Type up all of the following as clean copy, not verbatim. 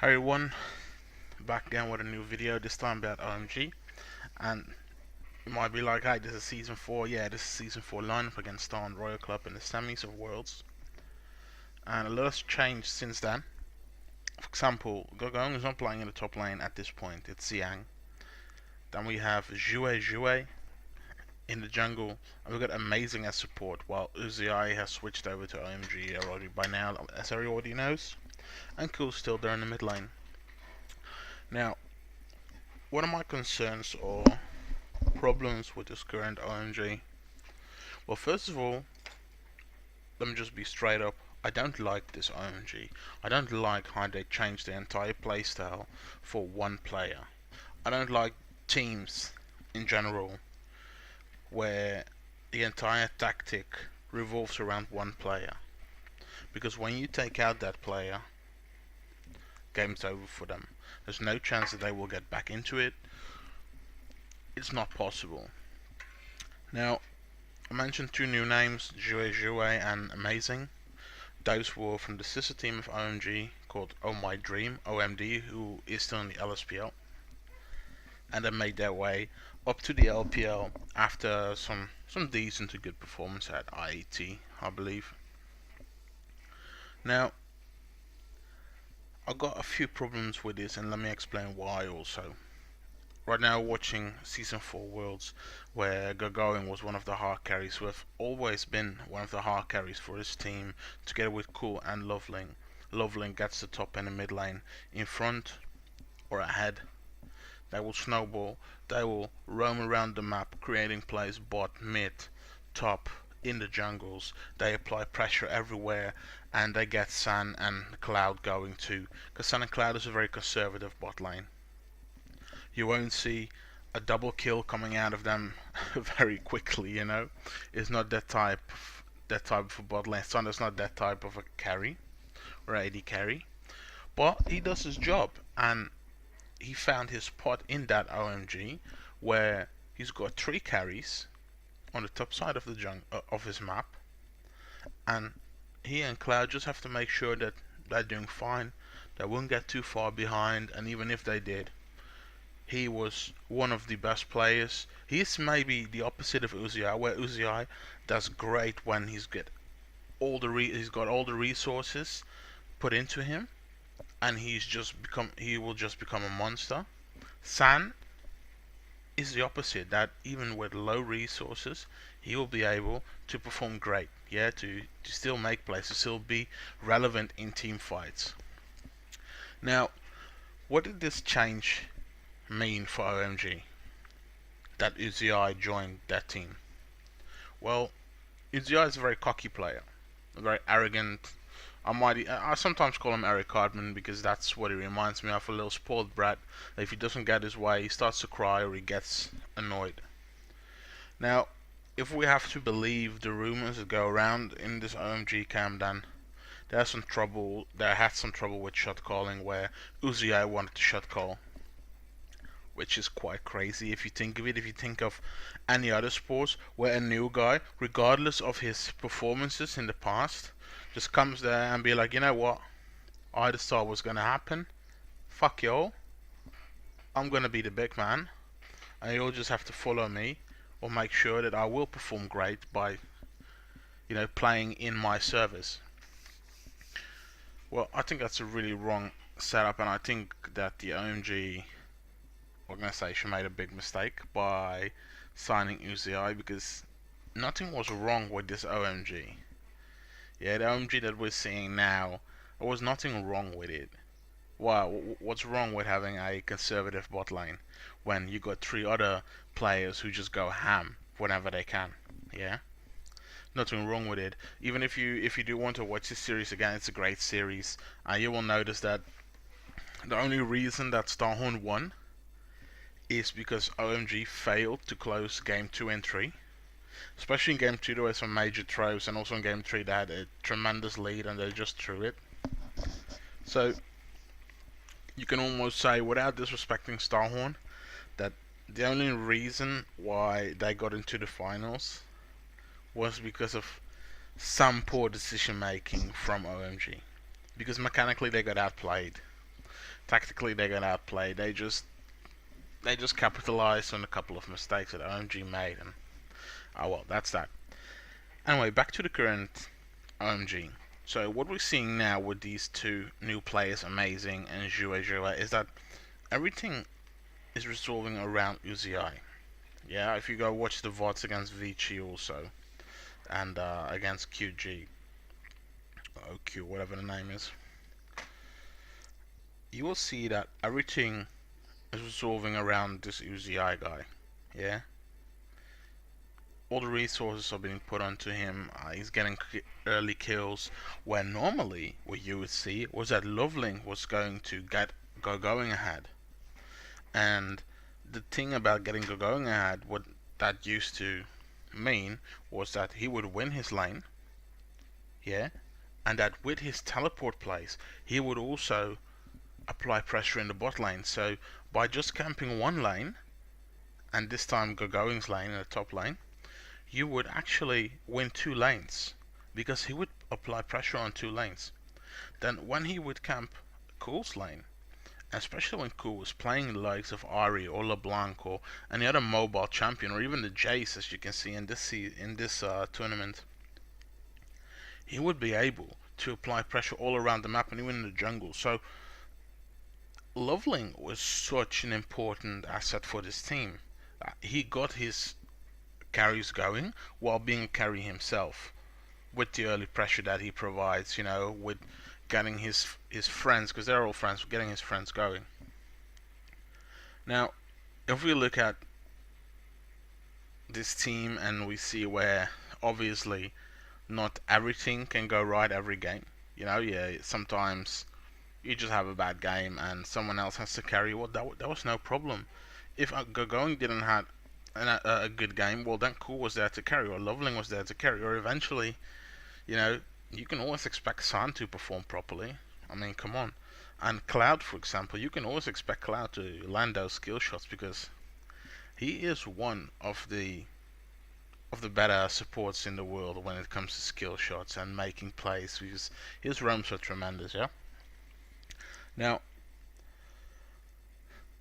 Hi everyone, back again with a new video, this time about OMG. And you might be like, hey, this is season 4. Yeah, this is season 4 lineup against Star and Royal Club in the semis of Worlds. And a lot has changed since then. For example, Gogong is not playing in the top lane at this point, it's Xiang. Then we have Jue in the jungle, and we've got Amazing as support, while Uzi has switched over to OMG already by now, as everybody knows. And Cool's still there in the mid lane. Now, one of my concerns or problems with this current OMG. Well, first of all, let me just be straight up. I don't like this OMG. I don't like how they changed the entire playstyle for one player. I don't like teams in general where the entire tactic revolves around one player. Because when you take out that player, game's over for them. There's no chance that they will get back into it. It's not possible. Now, I mentioned two new names, Jue and Amazing. Those were from the sister team of OMG called Oh My Dream, OMD, who is still in the LPL. And they made their way up to the LPL after some decent to good performance at IET, I believe. Now, I've got a few problems with this, and let me explain why also. Right now watching Season 4 Worlds, where Gagarin was one of the hard carries, who have always been one of the hard carries for his team, together with Cool and Loveling. Loveling gets the top and the mid lane in front or ahead. They will snowball, they will roam around the map, creating plays bot, mid, top, in the jungles. They apply pressure everywhere, and they get San and Cloud going too, because San and Cloud is a very conservative bot lane. You won't see a double kill coming out of them very quickly, you know. It's not that type of a bot lane. Thunder's not that type of a carry or AD carry. But he does his job, and he found his spot in that OMG where he's got 3 carries on the top side of the of his map, and he and Cloud just have to make sure that they're doing fine. They won't get too far behind, and even if they did, he was one of the best players. He's maybe the opposite of Uzi, where Uzi does great when he's got all the resources put into him, and he will just become a monster. San is the opposite. That even with low resources, he will be able to perform great. Yeah, to still make plays, to still be relevant in team fights. Now, what did this change mean for OMG that Uzi joined that team? Well, Uzi is a very cocky player, very arrogant. I sometimes call him Eric Cartman because that's what he reminds me of, a little spoiled brat. If he doesn't get his way, he starts to cry or he gets annoyed. Now, if we have to believe the rumors that go around in this OMG camp, then they had some trouble with shot calling, where Uzi wanted to shot call, which is quite crazy if you think of it. If you think of any other sports where a new guy, regardless of his performances in the past, just comes there and be like, you know what, I just thought was gonna happen. Fuck y'all. I'm gonna be the big man, and you'll just have to follow me or make sure that I will perform great by, playing in my service. Well, I think that's a really wrong setup, and I think that the OMG organization made a big mistake by signing Uzi, because nothing was wrong with this OMG. Yeah, the OMG that we're seeing now, there was nothing wrong with it. Wow, what's wrong with having a conservative bot lane when you got 3 other players who just go ham whenever they can? Yeah, nothing wrong with it. Even if you do want to watch this series again, it's a great series. You will notice that the only reason that Starhorn won is because OMG failed to close game 2 and 3. Especially in game 2 there were some major throws, and also in game 3 they had a tremendous lead and they just threw it. So you can almost say, without disrespecting Starhorn, that the only reason why they got into the finals was because of some poor decision making from OMG. Because mechanically they got outplayed. Tactically, they're gonna outplay. They just capitalized on a couple of mistakes that OMG made, and oh well, that's that. Anyway, back to the current OMG. So what we're seeing now with these two new players, Amazing and Jua, is that everything is resolving around Uzi. Yeah, if you go watch the VODs against Vici also, and against QG, OQ, whatever the name is, you will see that everything is resolving around this Uzi guy. Yeah, all the resources are being put onto him. He's getting early kills, where normally what you would see was that Loveling was going to go going ahead. And the thing about getting go going ahead, what that used to mean was that he would win his lane, yeah, and that with his teleport plays, he would also apply pressure in the bot lane. So by just camping one lane, and this time Gogoing's lane in the top lane, you would actually win two lanes because he would apply pressure on two lanes. Then when he would camp Cool's lane, especially when Cool was playing the likes of Ari or LeBlanc or any other mobile champion or even the Jace, as you can see in this tournament, he would be able to apply pressure all around the map and even in the jungle. So Loveling was such an important asset for this team. He got his carries going while being a carry himself with the early pressure that he provides, with getting his friends, because they're all friends, getting his friends going. Now, if we look at this team and we see where obviously not everything can go right every game, yeah, sometimes you just have a bad game and someone else has to carry. Well, that was no problem. If Going didn't have a good game, well, then Cool was there to carry, or Loveling was there to carry, or eventually, you can always expect San to perform properly. I mean, come on. And Cloud, for example, you can always expect Cloud to land those skill shots because he is one of the better supports in the world when it comes to skill shots and making plays, because his roams are tremendous, yeah? Now,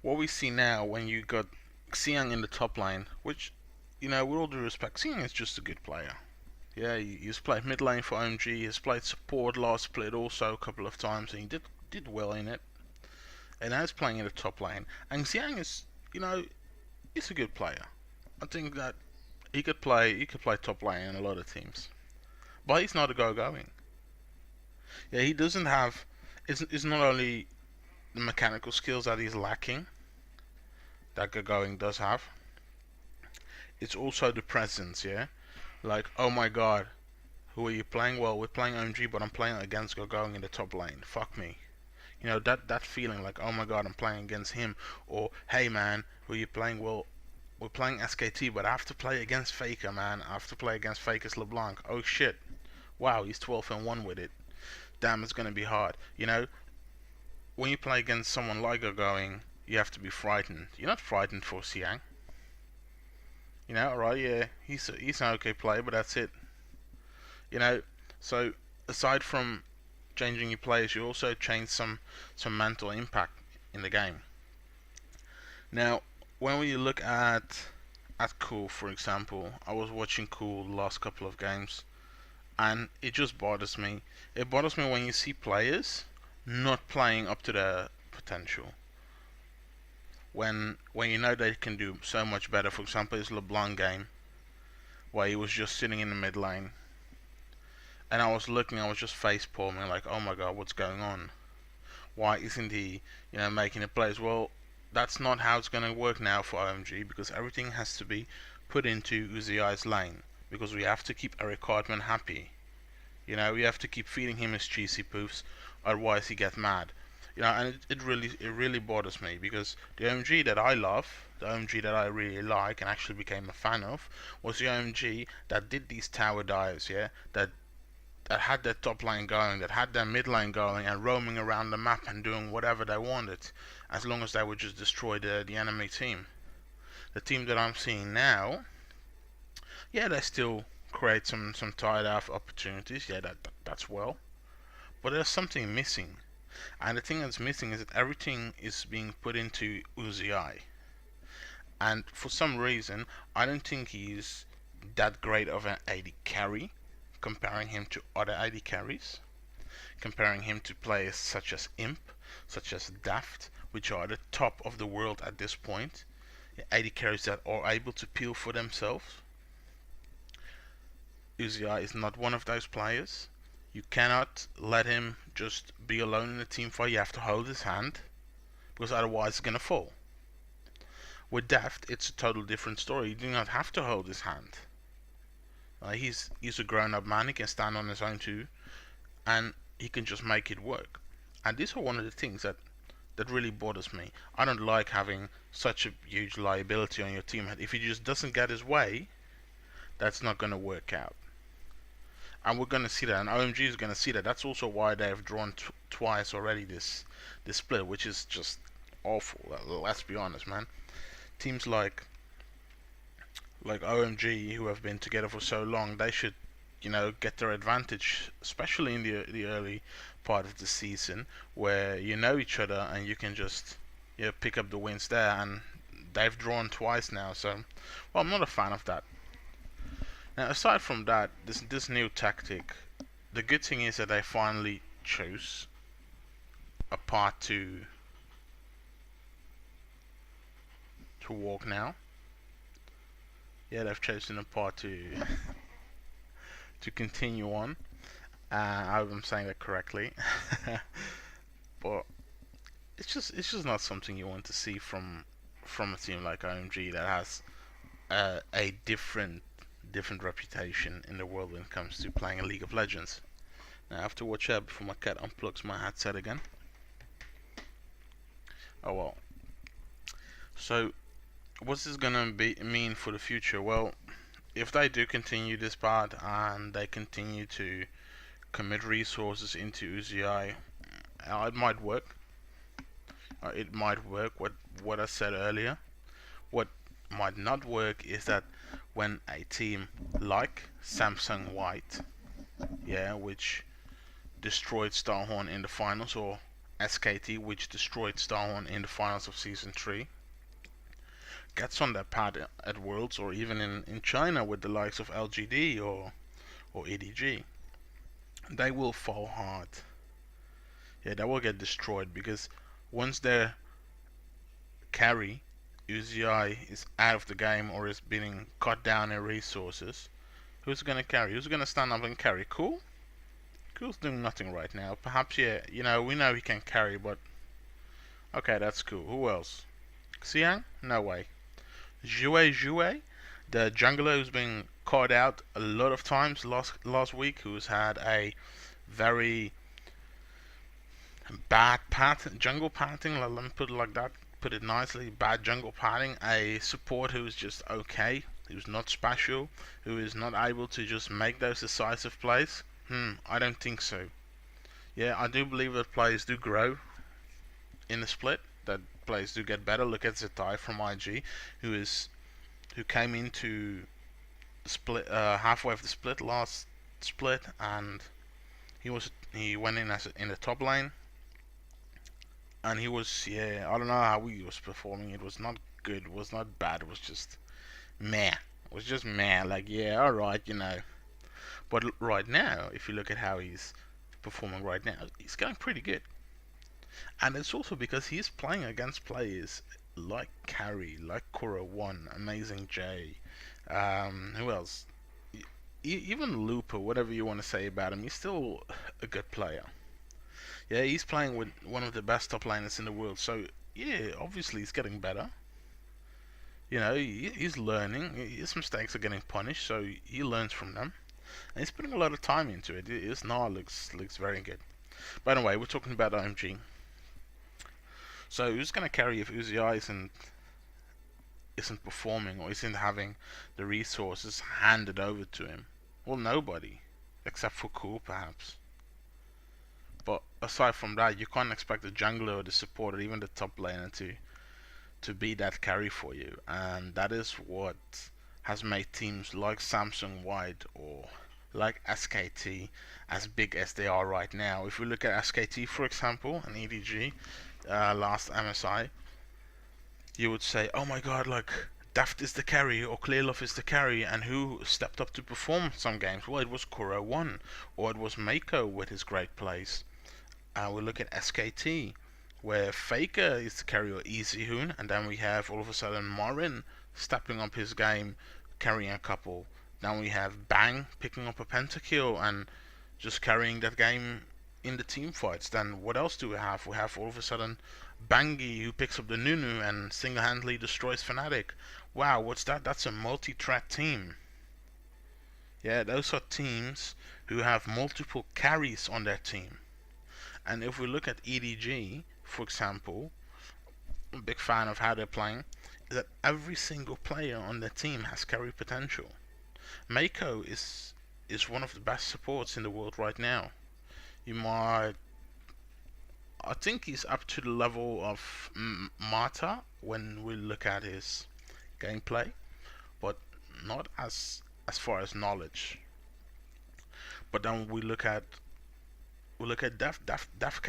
what we see now when you got Xiang in the top lane, which, with all due respect, Xiang is just a good player. Yeah, he's played mid lane for OMG, he's played support last split also a couple of times, and he did well in it. And now he's playing in the top lane. And Xiang is, he's a good player. I think that he could play top lane in a lot of teams. But he's not a go-going. Yeah, he doesn't have, it's not only the mechanical skills that he's lacking, that go-going does have, it's also the presence, yeah? Like, oh my god, who are you playing? Well, we're playing OMG, but I'm playing against Gogoing in the top lane. Fuck me. That feeling like, oh my god, I'm playing against him. Or, hey man, who are you playing? Well, we're playing SKT, but I have to play against Faker, man. I have to play against Faker's LeBlanc. Oh shit. Wow, he's 12 and 1 with it. Damn, it's gonna be hard. When you play against someone like Gogoing, you have to be frightened. You're not frightened for Xiang. Right, yeah, he's an okay player, but that's it. So aside from changing your players, you also change some mental impact in the game. Now, when we look at Cool, for example, I was watching Cool the last couple of games, and it just bothers me. It bothers me when you see players not playing up to their potential. When you know they can do so much better. For example, his LeBlanc game, where he was just sitting in the mid lane, and I was just face palming, like, oh my god, what's going on? Why isn't he, making the plays? Well, that's not how it's going to work now for OMG, because everything has to be put into Uzi's lane, because we have to keep Eric Cartman happy. We have to keep feeding him his cheesy poofs, otherwise he gets mad. And it really bothers me, because the OMG that I love, the OMG that I really like and actually became a fan of, was the OMG that did these tower dives, yeah, that had their top lane going, that had their mid lane going and roaming around the map and doing whatever they wanted, as long as they would just destroy the enemy team. The team that I'm seeing now, yeah, they still create some tired out opportunities, yeah, that's well, but there's something missing. And the thing that's missing is that everything is being put into Uzi. And for some reason, I don't think he's that great of an AD carry, comparing him to other AD carries, comparing him to players such as Imp, such as Daft, which are the top of the world at this point. AD carries that are able to peel for themselves. Uzi is not one of those players. You cannot let him just be alone in the team fight. You have to hold his hand, because otherwise it's gonna fall. With Daft, it's a total different story. You do not have to hold his hand. He's a grown-up man. He can stand on his own too, and he can just make it work. And these are one of the things that really bothers me. I don't like having such a huge liability on your team. If he just doesn't get his way, that's not going to work out. And we're going to see that, and OMG is going to see that. That's also why they have drawn twice already this split, which is just awful. Let's be honest, man. Teams like OMG, who have been together for so long, they should, get their advantage, especially in the early part of the season, where you know each other and you can just pick up the wins there. And they've drawn twice now, so well, I'm not a fan of that. Now, aside from that, this new tactic, the good thing is that they finally chose a path to walk now. Yeah, they've chosen a path to continue on. I hope I'm saying that correctly. But it's just not something you want to see from a team like OMG that has a different reputation in the world when it comes to playing a League of Legends. Now I have to watch out before my cat unplugs my headset again. Oh well. So what's this gonna mean for the future? Well, if they do continue this path and they continue to commit resources into Uzi, it might work. It might work. What I said earlier. What might not work is that when a team like Samsung White, which destroyed Starhorn in the finals, or SKT, which destroyed Starhorn in the finals of Season 3, gets on that path at Worlds, or even in China with the likes of LGD or EDG, they will fall hard. They will get destroyed, because once their carry, Uzi, is out of the game or is being cut down in resources, who's going to carry? Who's going to stand up and carry? Cool? Cool's doing nothing right now. Perhaps, we know he can carry, but okay, that's cool. Who else? Xiang? No way. Jue, the jungler who's been caught out a lot of times last week, who's had a very bad jungle pathing, let me put it like that, put it nicely, bad jungle pathing, a support who's just okay, who's not special, who is not able to just make those decisive plays. I don't think so. I do believe that players do grow in the split, that players do get better. Look at Zetai from IG, who came into the split halfway of the split last split, and he went in in the top lane, and he was I don't know how he was performing. It was not good, it was not bad, it was just meh. It was just meh, like alright, But right now, if you look at how he's performing right now, he's going pretty good. And it's also because he's playing against players like Carry, like Kura1, Amazing J, who else? Even Looper, whatever you want to say about him, he's still a good player. He's playing with one of the best top laners in the world, so obviously he's getting better. He's learning. His mistakes are getting punished, so he learns from them. And he's putting a lot of time into it. His Gnar looks very good. By the way, we're talking about OMG. So who's gonna carry if Uzi isn't performing, or isn't having the resources handed over to him? Well, nobody, except for Cool, perhaps. But aside from that, you can't expect the jungler or the support or even the top laner to be that carry for you, and that is what has made teams like Samsung White or like SKT, as big as they are right now. If we look at SKT, for example, and EDG, last MSI, you would say, oh my god, like, Daft is the carry, or Clearlove is the carry, and who stepped up to perform some games? Well, it was Kuro 1, or it was Mako with his great plays. We look at SKT, where Faker is the carry, or Easy Hoon, and then we have all of a sudden Marin stepping up his game, carrying a couple. Then we have Bang picking up a pentakill and just carrying that game in the team fights. Then what else do we have? We have all of a sudden Bangi who picks up the Nunu and single-handedly destroys Fnatic. Wow, what's that? That's a multi-threat team. Yeah, those are teams who have multiple carries on their team. And if we look at EDG, for example, I'm a big fan of how they're playing, is that every single player on their team has carry potential. Mako is one of the best supports in the world right now. You might, I think he's up to the level of Mata when we look at his gameplay, but not as far as knowledge. But then we look at Def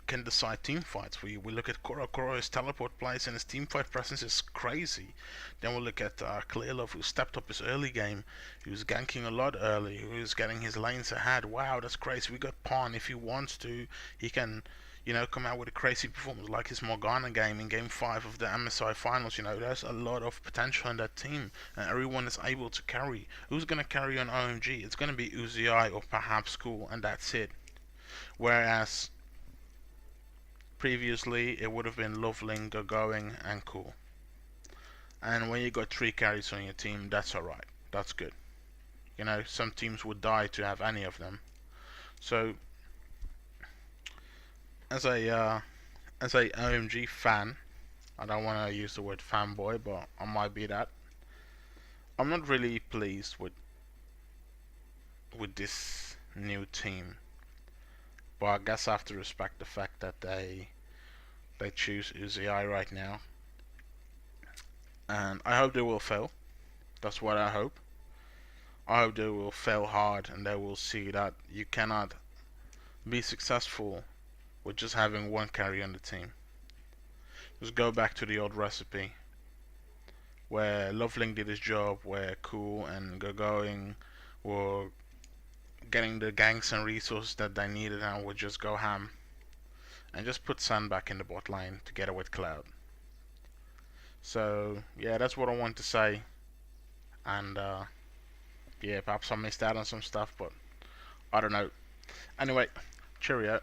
can decide team fights. We look at Koro. His teleport plays and his team fight presence is crazy. Then we look at Clearlove, who stepped up his early game. He was ganking a lot early. He was getting his lanes ahead. Wow, that's crazy. We got Pawn. If he wants to, he can, come out with a crazy performance like his Morgana game in Game 5 of the MSI Finals. There's a lot of potential in that team, and everyone is able to carry. Who's going to carry on OMG? It's going to be Uzi or perhaps Cool, and that's it. Whereas previously it would have been Loveling, Going, and Cool. And when you got 3 carries on your team, that's alright. That's good. Some teams would die to have any of them. So, as a OMG fan, I don't want to use the word fanboy, but I might be that. I'm not really pleased with this new team. But I guess I have to respect the fact that they choose Uzi right now. And I hope they will fail. That's what I hope. I hope they will fail hard and they will see that you cannot be successful with just having one carry on the team. Just go back to the old recipe where Loveling did his job, where Cool and Going were getting the ganks and resources that they needed and would just go ham. And just put Sun back in the bot lane together with Cloud. So, yeah, that's what I want to say. And, yeah, perhaps I missed out on some stuff, but I don't know. Anyway, cheerio.